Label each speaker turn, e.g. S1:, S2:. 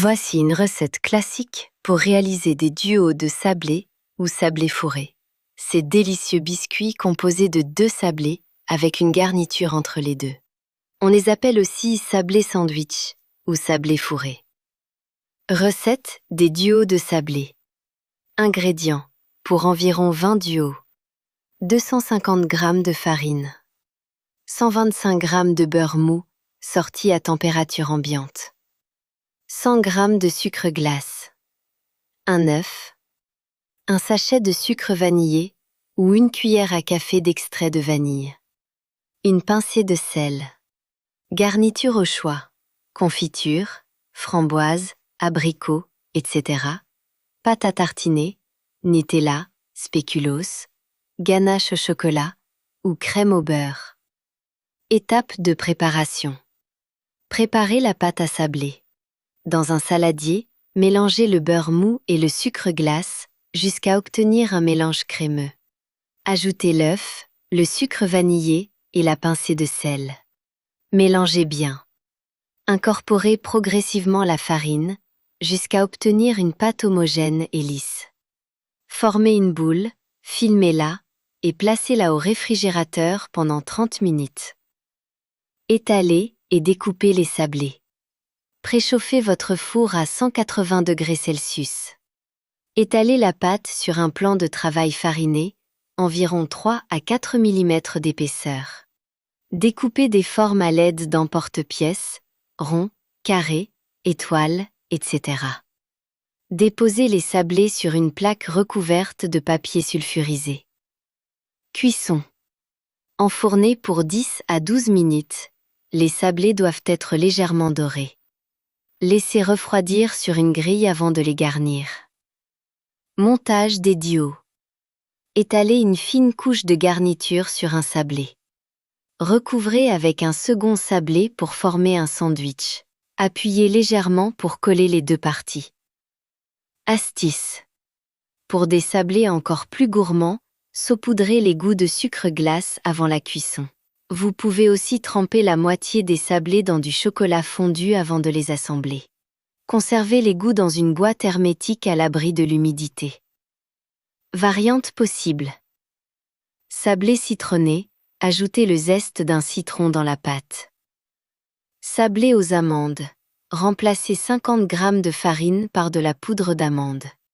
S1: Voici une recette classique pour réaliser des duos de sablés ou sablés fourrés. Ces délicieux biscuits composés de 2 sablés avec une garniture entre les deux. On les appelle aussi sablés sandwich ou sablés fourrés. Recette des duos de sablés. Ingrédients pour environ 20 duos. 250 g de farine. 125 g de beurre mou sorti à température ambiante. 100 g de sucre glace. Un œuf. Un sachet de sucre vanillé ou une cuillère à café d'extrait de vanille. Une pincée de sel. Garniture au choix. Confiture, framboise, abricot, etc. Pâte à tartiner, Nutella, spéculoos, ganache au chocolat ou crème au beurre. Étape de préparation. Préparez la pâte à sabler. Dans un saladier, mélangez le beurre mou et le sucre glace jusqu'à obtenir un mélange crémeux. Ajoutez l'œuf, le sucre vanillé et la pincée de sel. Mélangez bien. Incorporez progressivement la farine jusqu'à obtenir une pâte homogène et lisse. Formez une boule, filmez-la et placez-la au réfrigérateur pendant 30 minutes. Étalez et découpez les sablés. Préchauffez votre four à 180 degrés Celsius. Étalez la pâte sur un plan de travail fariné, environ 3 à 4 mm d'épaisseur. Découpez des formes à l'aide d'emporte-pièces, ronds, carrés, étoiles, etc. Déposez les sablés sur une plaque recouverte de papier sulfurisé. Cuisson. Enfournés pour 10 à 12 minutes, les sablés doivent être légèrement dorés. Laissez refroidir sur une grille avant de les garnir. Montage des duos. Étalez une fine couche de garniture sur un sablé. Recouvrez avec un second sablé pour former un sandwich. Appuyez légèrement pour coller les deux parties. Astuce. Pour des sablés encore plus gourmands, saupoudrez les goûts de sucre glace avant la cuisson. Vous pouvez aussi tremper la moitié des sablés dans du chocolat fondu avant de les assembler. Conservez les goûts dans une boîte hermétique à l'abri de l'humidité. Variantes possibles. Sablé citronné, ajoutez le zeste d'un citron dans la pâte. Sablé aux amandes, remplacez 50 g de farine par de la poudre d'amande.